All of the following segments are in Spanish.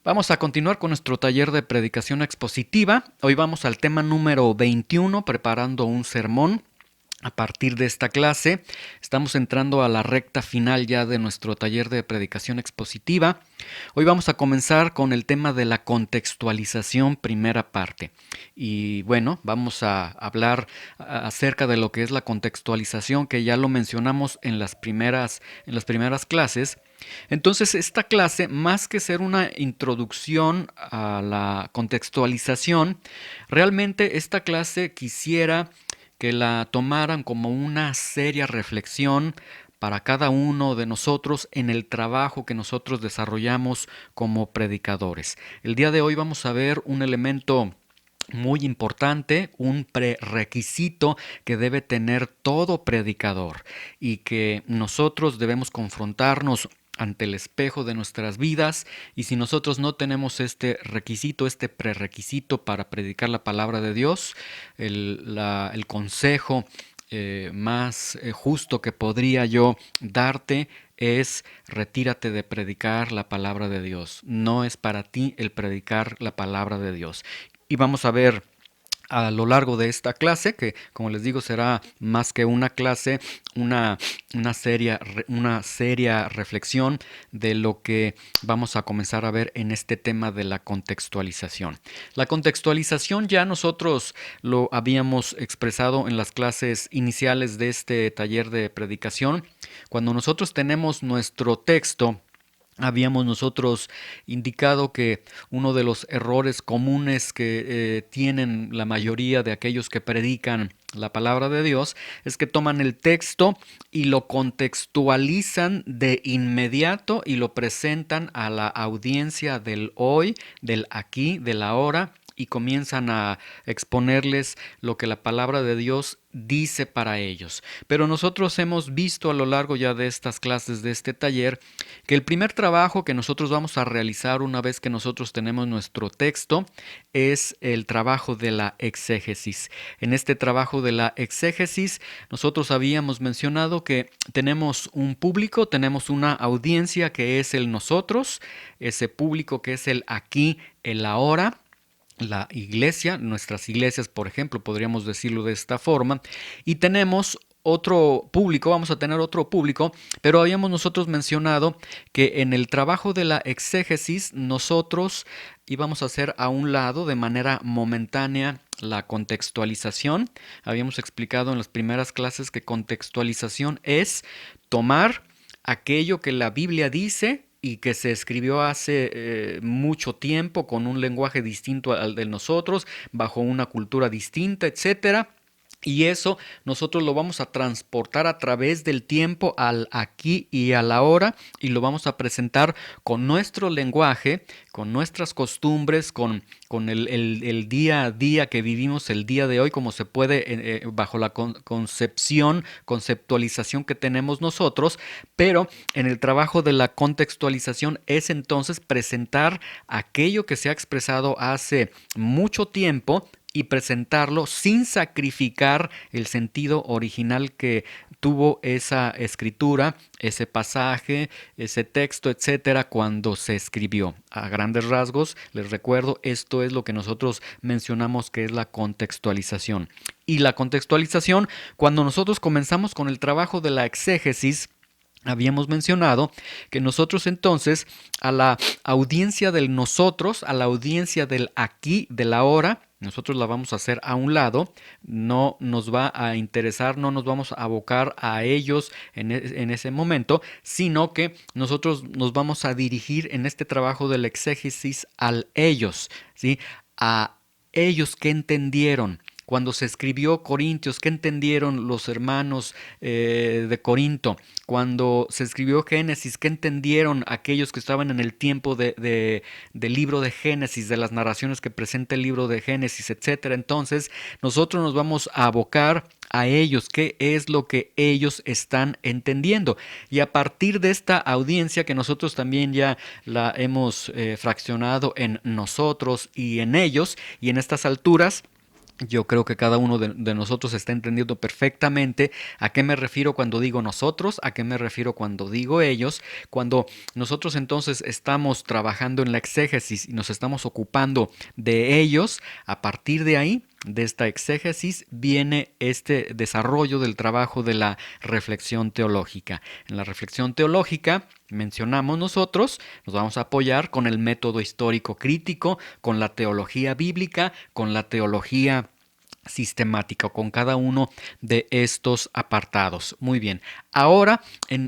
Vamos a continuar con nuestro taller de predicación expositiva. Hoy vamos al tema número 21, preparando un sermón. A partir de esta clase, estamos entrando a la recta final ya de nuestro taller de predicación expositiva. Hoy vamos a comenzar con el tema de la contextualización, primera parte. Y bueno, vamos a hablar acerca de lo que es la contextualización, que ya lo mencionamos en las primeras clases. Entonces, esta clase, más que ser una introducción a la contextualización, realmente esta clase quisiera que la tomaran como una seria reflexión para cada uno de nosotros en el trabajo que nosotros desarrollamos como predicadores. El día de hoy vamos a ver un elemento muy importante, un prerequisito que debe tener todo predicador y que nosotros debemos confrontarnos ante el espejo de nuestras vidas, y si nosotros no tenemos este requisito, este prerequisito para predicar la palabra de Dios, el consejo más justo que podría yo darte es: retírate de predicar la palabra de Dios. No es para ti el predicar la palabra de Dios. Y vamos a ver a lo largo de esta clase, que como les digo será más que una clase, una seria reflexión de lo que vamos a comenzar a ver en este tema de la contextualización. La contextualización ya nosotros lo habíamos expresado en las clases iniciales de este taller de predicación. Cuando nosotros tenemos nuestro texto, habíamos nosotros indicado que uno de los errores comunes que tienen la mayoría de aquellos que predican la palabra de Dios es que toman el texto y lo contextualizan de inmediato y lo presentan a la audiencia del hoy, del aquí, del ahora, y comienzan a exponerles lo que la palabra de Dios dice para ellos. Pero nosotros hemos visto a lo largo ya de estas clases, de este taller, que el primer trabajo que nosotros vamos a realizar una vez que nosotros tenemos nuestro texto es el trabajo de la exégesis. En este trabajo de la exégesis, nosotros habíamos mencionado que tenemos un público, tenemos una audiencia que es el nosotros, ese público que es el aquí, el ahora, la iglesia, nuestras iglesias, por ejemplo, podríamos decirlo de esta forma, y tenemos otro público, vamos a tener otro público, pero habíamos nosotros mencionado que en el trabajo de la exégesis nosotros íbamos a hacer a un lado de manera momentánea la contextualización. Habíamos explicado en las primeras clases que contextualización es tomar aquello que la Biblia dice y que se escribió hace mucho tiempo con un lenguaje distinto al de nosotros, bajo una cultura distinta, etcétera. Y eso nosotros lo vamos a transportar a través del tiempo al aquí y a la hora, y lo vamos a presentar con nuestro lenguaje, con nuestras costumbres, con el día a día que vivimos el día de hoy, como se puede bajo la conceptualización que tenemos nosotros. Pero en el trabajo de la contextualización es entonces presentar aquello que se ha expresado hace mucho tiempo y presentarlo sin sacrificar el sentido original que tuvo esa escritura, ese pasaje, ese texto, etcétera, cuando se escribió. A grandes rasgos, les recuerdo, esto es lo que nosotros mencionamos que es la contextualización. Y la contextualización, cuando nosotros comenzamos con el trabajo de la exégesis, habíamos mencionado que nosotros entonces a la audiencia del nosotros, a la audiencia del aquí, del ahora, nosotros la vamos a hacer a un lado, no nos va a interesar, no nos vamos a abocar a ellos en ese momento, sino que nosotros nos vamos a dirigir en este trabajo del exégesis al ellos, ¿sí? A ellos que entendieron. Cuando se escribió Corintios, ¿qué entendieron los hermanos de Corinto? Cuando se escribió Génesis, ¿qué entendieron aquellos que estaban en el tiempo del libro de Génesis, de las narraciones que presenta el libro de Génesis, etcétera? Entonces, nosotros nos vamos a abocar a ellos, qué es lo que ellos están entendiendo. Y a partir de esta audiencia, que nosotros también ya la hemos fraccionado en nosotros y en ellos, y en estas alturas, Yo creo que cada uno de nosotros está entendiendo perfectamente a qué me refiero cuando digo nosotros, a qué me refiero cuando digo ellos. Cuando nosotros entonces estamos trabajando en la exégesis y nos estamos ocupando de ellos, a partir de ahí, de esta exégesis, viene este desarrollo del trabajo de la reflexión teológica. En la reflexión teológica mencionamos nosotros, nos vamos a apoyar con el método histórico crítico, con la teología bíblica, con la teología sistemática con cada uno de estos apartados. Muy bien. Ahora,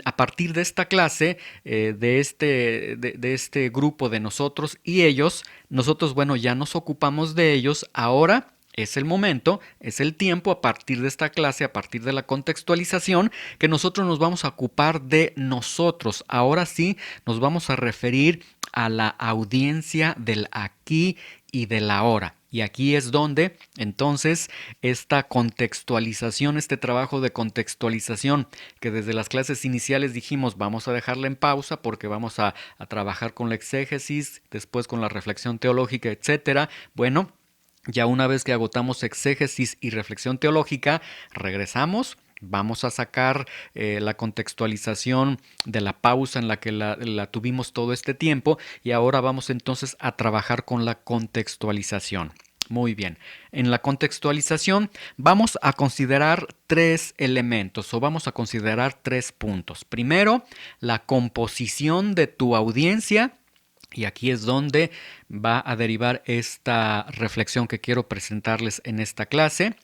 a partir de esta clase, de este grupo de nosotros y ellos, nosotros, bueno, ya nos ocupamos de ellos. Ahora es el momento, es el tiempo a partir de esta clase, a partir de la contextualización, que nosotros nos vamos a ocupar de nosotros. Ahora sí nos vamos a referir a la audiencia del aquí y del ahora. Y aquí es donde entonces esta contextualización, este trabajo de contextualización que desde las clases iniciales dijimos vamos a dejarla en pausa porque vamos a trabajar con la exégesis, después con la reflexión teológica, etcétera. Bueno, ya una vez que agotamos exégesis y reflexión teológica, regresamos. Vamos a sacar la contextualización de la pausa en la que la tuvimos todo este tiempo y ahora vamos entonces a trabajar con la contextualización. Muy bien, en la contextualización vamos a considerar tres elementos o vamos a considerar tres puntos. Primero, la composición de tu audiencia. Y aquí es donde va a derivar esta reflexión que quiero presentarles en esta clase.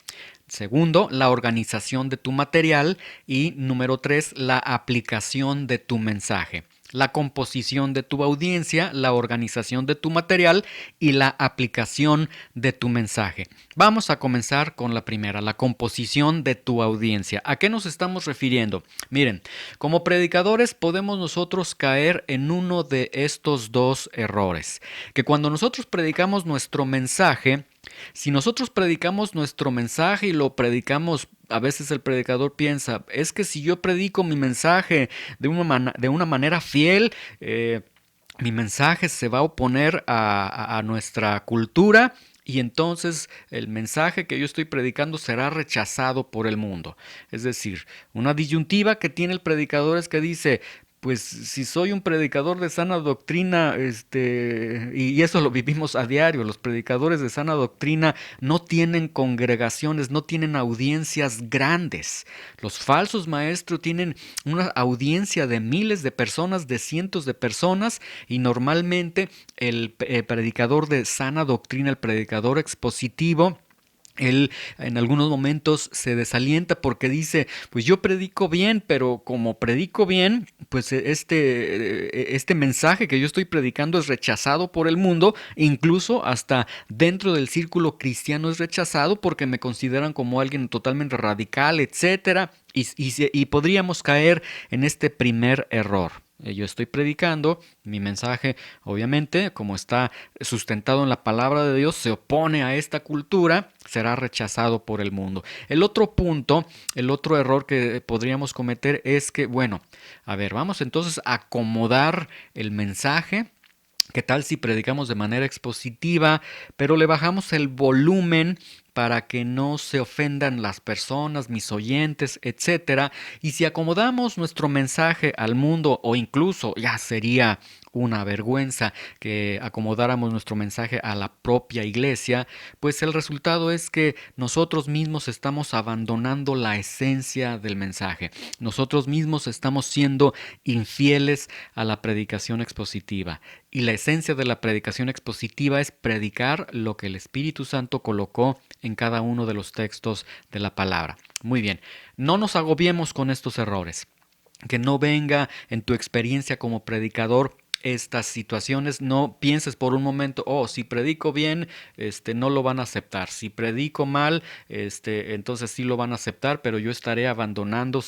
Segundo, la organización de tu material. Y número 3, la aplicación de tu mensaje. La composición de tu audiencia, la organización de tu material y la aplicación de tu mensaje. Vamos a comenzar con la primera, la composición de tu audiencia. ¿A qué nos estamos refiriendo? Miren, como predicadores podemos nosotros caer en uno de estos dos errores, que cuando nosotros predicamos nuestro mensaje, si nosotros predicamos nuestro mensaje y lo predicamos, a veces el predicador piensa, es que si yo predico mi mensaje de una manera fiel, mi mensaje se va a oponer a nuestra cultura y entonces el mensaje que yo estoy predicando será rechazado por el mundo. Es decir, una disyuntiva que tiene el predicador es que dice, pues si soy un predicador de sana doctrina, y eso lo vivimos a diario, los predicadores de sana doctrina no tienen congregaciones, no tienen audiencias grandes. Los falsos maestros tienen una audiencia de miles de personas, de cientos de personas, y normalmente el predicador de sana doctrina, el predicador expositivo, él en algunos momentos se desalienta porque dice, pues yo predico bien, pero como predico bien, pues este mensaje que yo estoy predicando es rechazado por el mundo, incluso hasta dentro del círculo cristiano es rechazado porque me consideran como alguien totalmente radical, etcétera, y podríamos caer en este primer error. Yo estoy predicando, mi mensaje obviamente, como está sustentado en la palabra de Dios, se opone a esta cultura, será rechazado por el mundo. El otro punto, el otro error que podríamos cometer es que, bueno, a ver, vamos entonces a acomodar el mensaje. ¿Qué tal si predicamos de manera expositiva, pero le bajamos el volumen para que no se ofendan las personas, mis oyentes, etcétera? Y si acomodamos nuestro mensaje al mundo, o incluso ya sería una vergüenza que acomodáramos nuestro mensaje a la propia iglesia, pues el resultado es que nosotros mismos estamos abandonando la esencia del mensaje. Nosotros mismos estamos siendo infieles a la predicación expositiva. Y la esencia de la predicación expositiva es predicar lo que el Espíritu Santo colocó en cada uno de los textos de la palabra. Muy bien, no nos agobiemos con estos errores. Que no venga en tu experiencia como predicador estas situaciones, no pienses por un momento, oh, si predico bien, no lo van a aceptar. Si predico mal, entonces sí lo van a aceptar, pero yo estaré abandonando,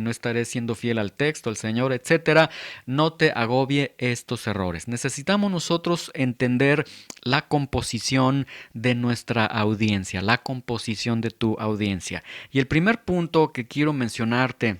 no estaré siendo fiel al texto, al Señor, etcétera. No te agobie estos errores. Necesitamos nosotros entender la composición de nuestra audiencia, la composición de tu audiencia. Y el primer punto que quiero mencionarte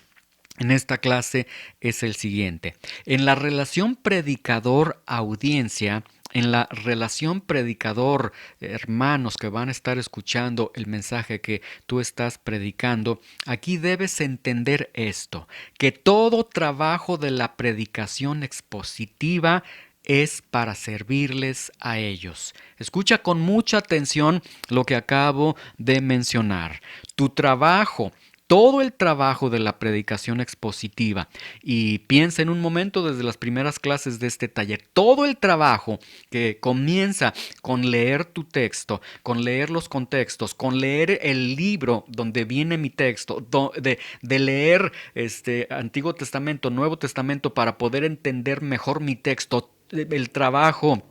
en esta clase es el siguiente. En la relación predicador-audiencia en la relación predicador, hermanos que van a estar escuchando el mensaje que tú estás predicando, aquí debes entender esto, que todo trabajo de la predicación expositiva es para servirles a ellos. Escucha con mucha atención lo que acabo de mencionar. Tu trabajo, todo el trabajo de la predicación expositiva, y piensa en un momento desde las primeras clases de este taller, todo el trabajo que comienza con leer tu texto, con leer los contextos, con leer el libro donde viene mi texto, de leer Antiguo Testamento, Nuevo Testamento para poder entender mejor mi texto, el trabajo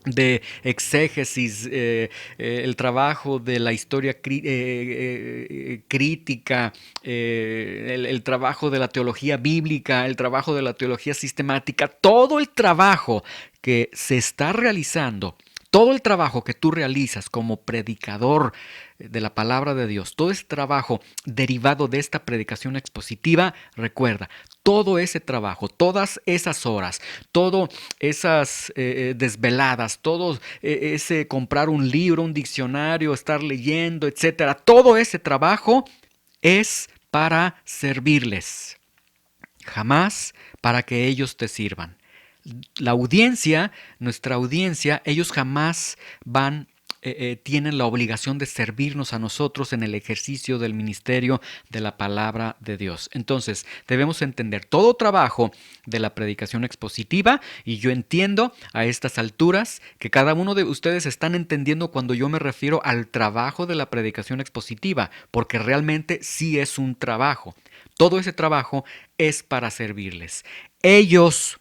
de exégesis, el trabajo de la historia crítica, el trabajo de la teología bíblica, el trabajo de la teología sistemática, todo el trabajo que se está realizando, todo el trabajo que tú realizas como predicador de la palabra de Dios, todo ese trabajo derivado de esta predicación expositiva, recuerda, todo ese trabajo, todas esas horas, todas esas desveladas, todo ese comprar un libro, un diccionario, estar leyendo, etcétera, todo ese trabajo es para servirles, jamás para que ellos te sirvan. La audiencia, nuestra audiencia, ellos jamás tienen la obligación de servirnos a nosotros en el ejercicio del ministerio de la palabra de Dios. Entonces, debemos entender todo trabajo de la predicación expositiva, y yo entiendo a estas alturas que cada uno de ustedes están entendiendo cuando yo me refiero al trabajo de la predicación expositiva, porque realmente sí es un trabajo. Todo ese trabajo es para servirles. Ellos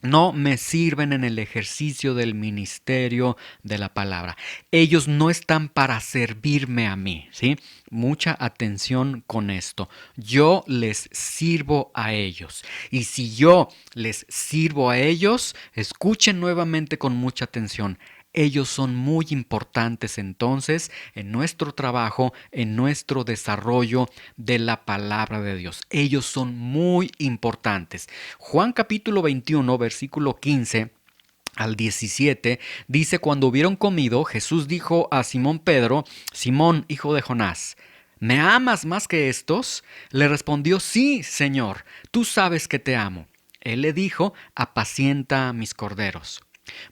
no me sirven en el ejercicio del ministerio de la palabra. Ellos no están para servirme a mí, ¿sí? Mucha atención con esto. Yo les sirvo a ellos. Y si yo les sirvo a ellos, escuchen nuevamente con mucha atención. Ellos son muy importantes entonces en nuestro trabajo, en nuestro desarrollo de la palabra de Dios. Ellos son muy importantes. Juan capítulo 21, versículo 15 al 17, dice: cuando hubieron comido, Jesús dijo a Simón Pedro: Simón, hijo de Jonás, ¿me amas más que estos? Le respondió: sí, Señor, tú sabes que te amo. Él le dijo: apacienta mis corderos.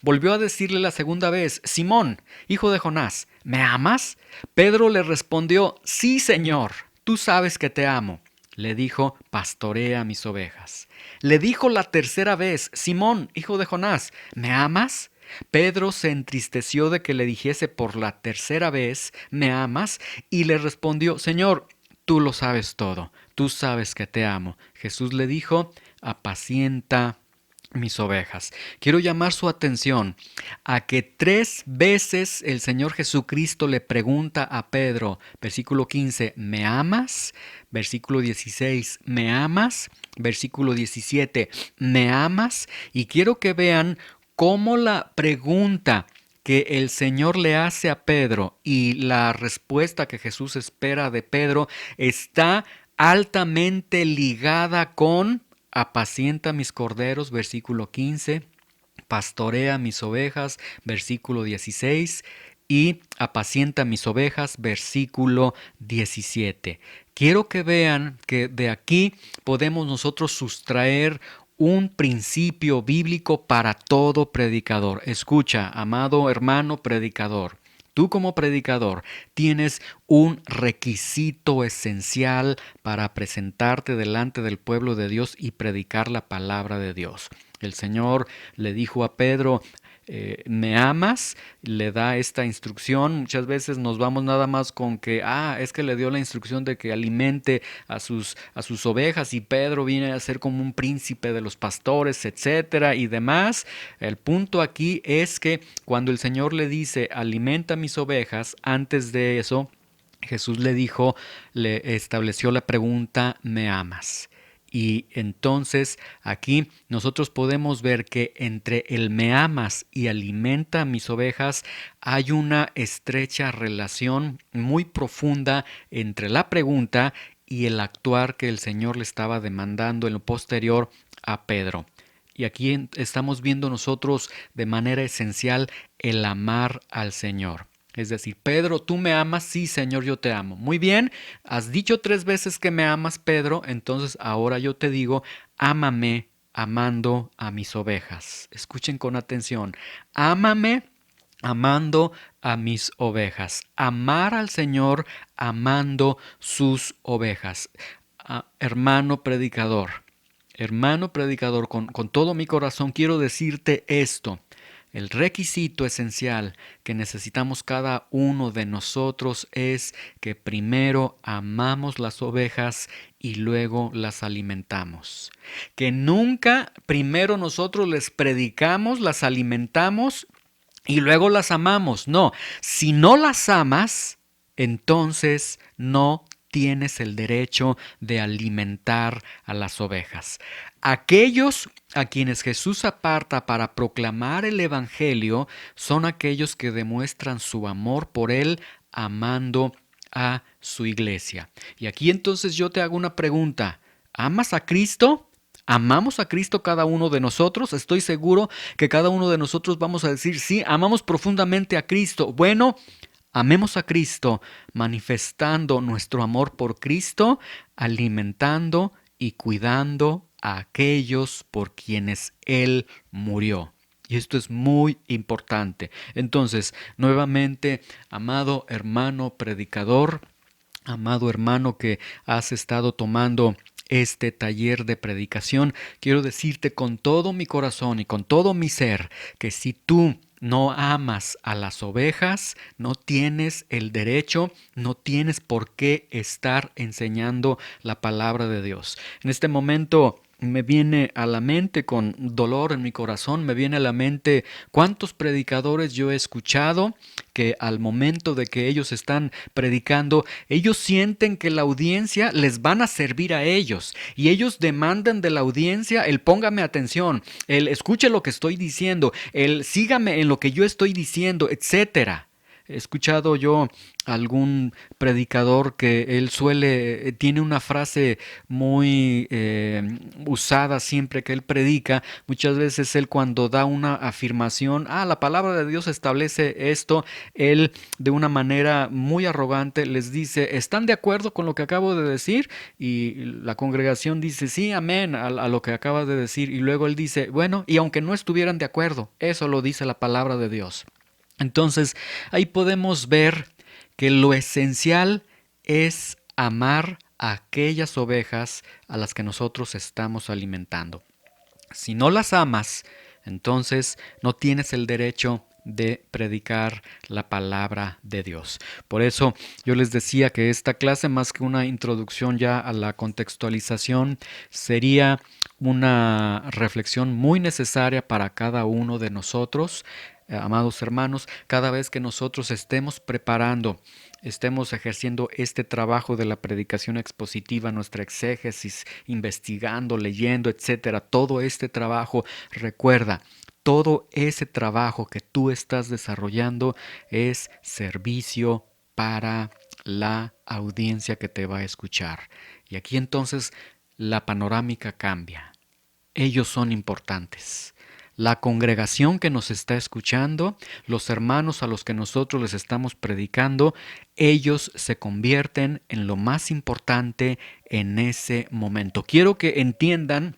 Volvió a decirle la segunda vez: Simón, hijo de Jonás, ¿me amas? Pedro le respondió: sí, Señor, tú sabes que te amo. Le dijo: pastorea mis ovejas. Le dijo la tercera vez: Simón, hijo de Jonás, ¿me amas? Pedro se entristeció de que le dijese por la tercera vez: ¿me amas? Y le respondió: Señor, tú lo sabes todo, tú sabes que te amo. Jesús le dijo: apacienta mis ovejas. Quiero llamar su atención a que 3 veces el Señor Jesucristo le pregunta a Pedro, versículo 15, ¿me amas? Versículo 16, ¿me amas? Versículo 17, ¿me amas? Y quiero que vean cómo la pregunta que el Señor le hace a Pedro y la respuesta que Jesús espera de Pedro está altamente ligada con: apacienta mis corderos, versículo 15, pastorea mis ovejas, versículo 16, y apacienta mis ovejas, versículo 17. Quiero que vean que de aquí podemos nosotros sustraer un principio bíblico para todo predicador. Escucha, amado hermano predicador. Tú como predicador tienes un requisito esencial para presentarte delante del pueblo de Dios y predicar la palabra de Dios. El Señor le dijo a Pedro: ¿me amas? Le da esta instrucción. Muchas veces nos vamos nada más con que, es que le dio la instrucción de que alimente a sus ovejas, y Pedro viene a ser como un príncipe de los pastores, etcétera y demás. El punto aquí es que cuando el Señor le dice: alimenta mis ovejas, antes de eso Jesús le estableció la pregunta: ¿me amas? Y entonces aquí nosotros podemos ver que entre el me amas y alimenta mis ovejas hay una estrecha relación muy profunda entre la pregunta y el actuar que el Señor le estaba demandando en lo posterior a Pedro. Y aquí estamos viendo nosotros de manera esencial el amar al Señor. Es decir, Pedro, ¿tú me amas? Sí, Señor, yo te amo. Muy bien, has dicho 3 veces que me amas, Pedro, entonces ahora yo te digo, ámame amando a mis ovejas. Escuchen con atención, ámame amando a mis ovejas. Amar al Señor amando sus ovejas. Hermano predicador, con todo mi corazón quiero decirte esto. El requisito esencial que necesitamos cada uno de nosotros es que primero amamos las ovejas y luego las alimentamos. Que nunca primero nosotros les predicamos, las alimentamos y luego las amamos. No, si no las amas, entonces no tienes el derecho de alimentar a las ovejas. Aquellos a quienes Jesús aparta para proclamar el Evangelio son aquellos que demuestran su amor por Él amando a su iglesia. Y aquí entonces yo te hago una pregunta. ¿Amas a Cristo? ¿Amamos a Cristo cada uno de nosotros? Estoy seguro que cada uno de nosotros vamos a decir, sí, amamos profundamente a Cristo. Bueno, amemos a Cristo manifestando nuestro amor por Cristo, alimentando y cuidando a aquellos por quienes Él murió. Y esto es muy importante. Entonces, nuevamente, amado hermano predicador, amado hermano que has estado tomando este taller de predicación, quiero decirte con todo mi corazón y con todo mi ser que si tú no amas a las ovejas, no tienes el derecho, no tienes por qué estar enseñando la palabra de Dios. En este momento me viene a la mente, con dolor en mi corazón, me viene a la mente cuántos predicadores yo he escuchado que al momento de que ellos están predicando, ellos sienten que la audiencia les van a servir a ellos y ellos demandan de la audiencia el póngame atención, el escuche lo que estoy diciendo, el sígame en lo que yo estoy diciendo, etcétera. He escuchado yo algún predicador que él tiene una frase muy usada siempre que él predica. Muchas veces él cuando da una afirmación, la palabra de Dios establece esto, él de una manera muy arrogante les dice, ¿están de acuerdo con lo que acabo de decir? Y la congregación dice, sí, amén, a lo que acaba de decir. Y luego él dice, bueno, y aunque no estuvieran de acuerdo, eso lo dice la palabra de Dios. Entonces, ahí podemos ver que lo esencial es amar a aquellas ovejas a las que nosotros estamos alimentando. Si no las amas, entonces no tienes el derecho de predicar la palabra de Dios. Por eso yo les decía que esta clase, más que una introducción ya a la contextualización, sería una reflexión muy necesaria para cada uno de nosotros. Amados hermanos, cada vez que nosotros estemos ejerciendo este trabajo de la predicación expositiva, nuestra exégesis, investigando, leyendo, etcétera, todo este trabajo, recuerda, todo ese trabajo que tú estás desarrollando es servicio para la audiencia que te va a escuchar. Y aquí entonces la panorámica cambia. Ellos son importantes. La congregación que nos está escuchando, los hermanos a los que nosotros les estamos predicando, ellos se convierten en lo más importante en ese momento. Quiero que entiendan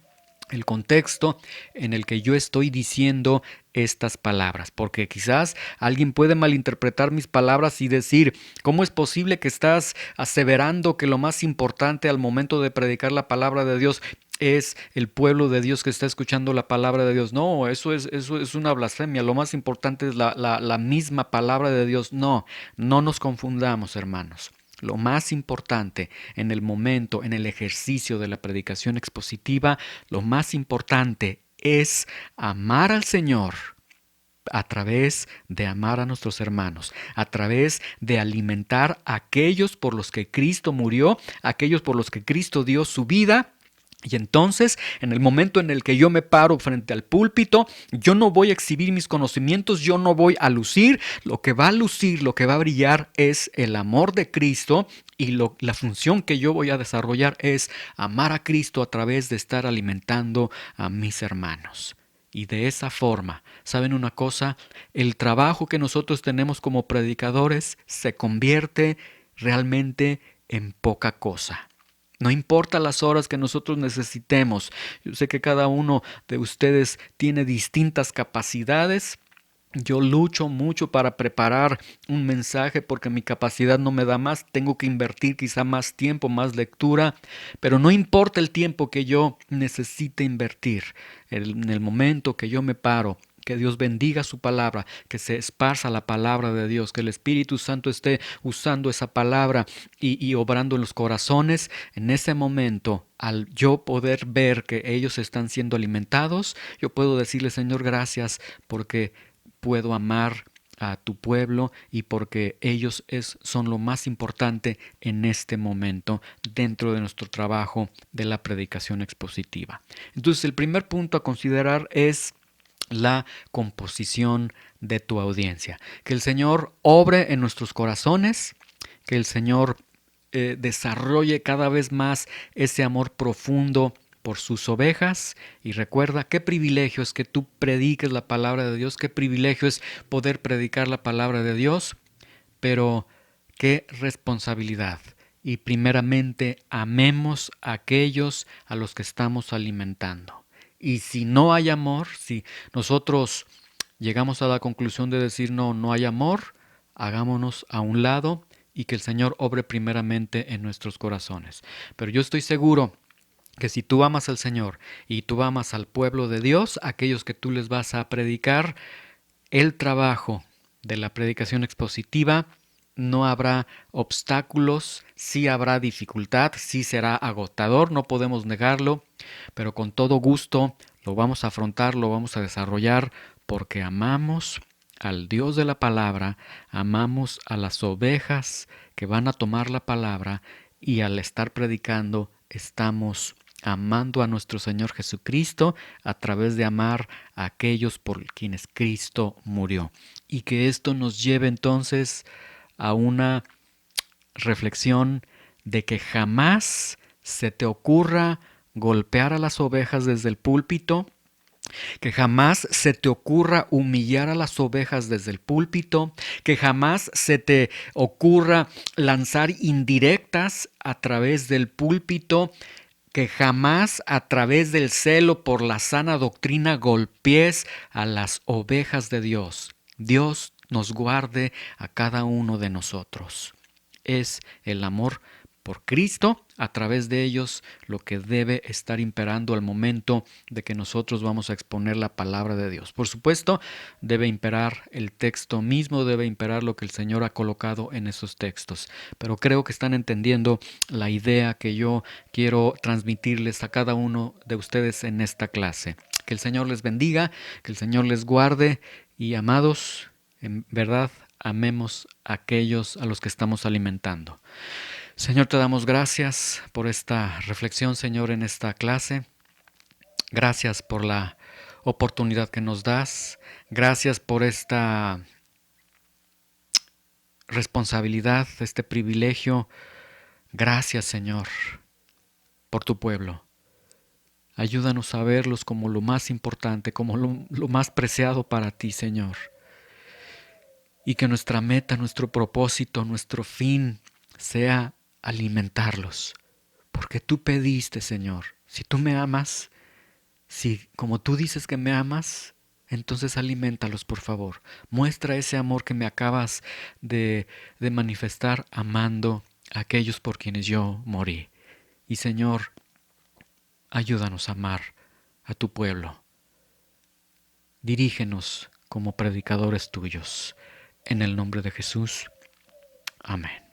el contexto en el que yo estoy diciendo estas palabras, porque quizás alguien puede malinterpretar mis palabras y decir, ¿cómo es posible que estás aseverando que lo más importante al momento de predicar la palabra de Dios es el pueblo de Dios que está escuchando la palabra de Dios? No, eso es una blasfemia. Lo más importante es la misma palabra de Dios. No nos confundamos, hermanos. Lo más importante en el momento, en el ejercicio de la predicación expositiva, lo más importante es amar al Señor a través de amar a nuestros hermanos, a través de alimentar a aquellos por los que Cristo murió, aquellos por los que Cristo dio su vida, Y entonces, en el momento en el que yo me paro frente al púlpito, yo no voy a exhibir mis conocimientos, yo no voy a lucir. Lo que va a lucir, lo que va a brillar es el amor de Cristo, y la función que yo voy a desarrollar es amar a Cristo a través de estar alimentando a mis hermanos. Y de esa forma, ¿saben una cosa? El trabajo que nosotros tenemos como predicadores se convierte realmente en poca cosa. No importa las horas que nosotros necesitemos. Yo sé que cada uno de ustedes tiene distintas capacidades. Yo lucho mucho para preparar un mensaje porque mi capacidad no me da más. Tengo que invertir quizá más tiempo, más lectura, pero no importa el tiempo que yo necesite invertir. En el momento que yo me paro, que Dios bendiga su palabra, que se esparza la palabra de Dios, que el Espíritu Santo esté usando esa palabra y obrando en los corazones. En ese momento, al yo poder ver que ellos están siendo alimentados, yo puedo decirle: Señor, gracias porque puedo amar a tu pueblo y porque ellos son lo más importante en este momento dentro de nuestro trabajo de la predicación expositiva. Entonces, el primer punto a considerar es la composición de tu audiencia. Que el Señor obre en nuestros corazones, que el Señor desarrolle cada vez más ese amor profundo por sus ovejas. Y recuerda, qué privilegio es que tú prediques la palabra de Dios, qué privilegio es poder predicar la palabra de Dios, pero qué responsabilidad. Y primeramente, amemos a aquellos a los que estamos alimentando. Y si no hay amor, si nosotros llegamos a la conclusión de decir no hay amor, hagámonos a un lado y que el Señor obre primeramente en nuestros corazones. Pero yo estoy seguro que si tú amas al Señor y tú amas al pueblo de Dios, aquellos que tú les vas a predicar, el trabajo de la predicación expositiva, no habrá obstáculos, sí habrá dificultad, sí será agotador, no podemos negarlo, pero con todo gusto lo vamos a afrontar, lo vamos a desarrollar porque amamos al Dios de la palabra, amamos a las ovejas que van a tomar la palabra y al estar predicando estamos amando a nuestro Señor Jesucristo a través de amar a aquellos por quienes Cristo murió. Y que esto nos lleve entonces a una reflexión de que jamás se te ocurra golpear a las ovejas desde el púlpito, que jamás se te ocurra humillar a las ovejas desde el púlpito, que jamás se te ocurra lanzar indirectas a través del púlpito, que jamás a través del celo por la sana doctrina golpees a las ovejas de Dios. Dios nos guarde a cada uno de nosotros. Es el amor por Cristo, a través de ellos, lo que debe estar imperando al momento de que nosotros vamos a exponer la palabra de Dios. Por supuesto, debe imperar el texto mismo, debe imperar lo que el Señor ha colocado en esos textos. Pero creo que están entendiendo la idea que yo quiero transmitirles a cada uno de ustedes en esta clase. Que el Señor les bendiga, que el Señor les guarde y, amados, en verdad, amemos a aquellos a los que estamos alimentando. Señor, te damos gracias por esta reflexión, Señor, en esta clase. Gracias por la oportunidad que nos das. Gracias por esta responsabilidad, este privilegio. Gracias, Señor, por tu pueblo. Ayúdanos a verlos como lo más importante, como lo más preciado para ti, Señor. Y que nuestra meta, nuestro propósito, nuestro fin sea alimentarlos. Porque tú pediste, Señor, si tú me amas, si como tú dices que me amas, entonces alimentalos, por favor. Muestra ese amor que me acabas de manifestar amando a aquellos por quienes yo morí. Y Señor, ayúdanos a amar a tu pueblo. Dirígenos como predicadores tuyos. En el nombre de Jesús. Amén.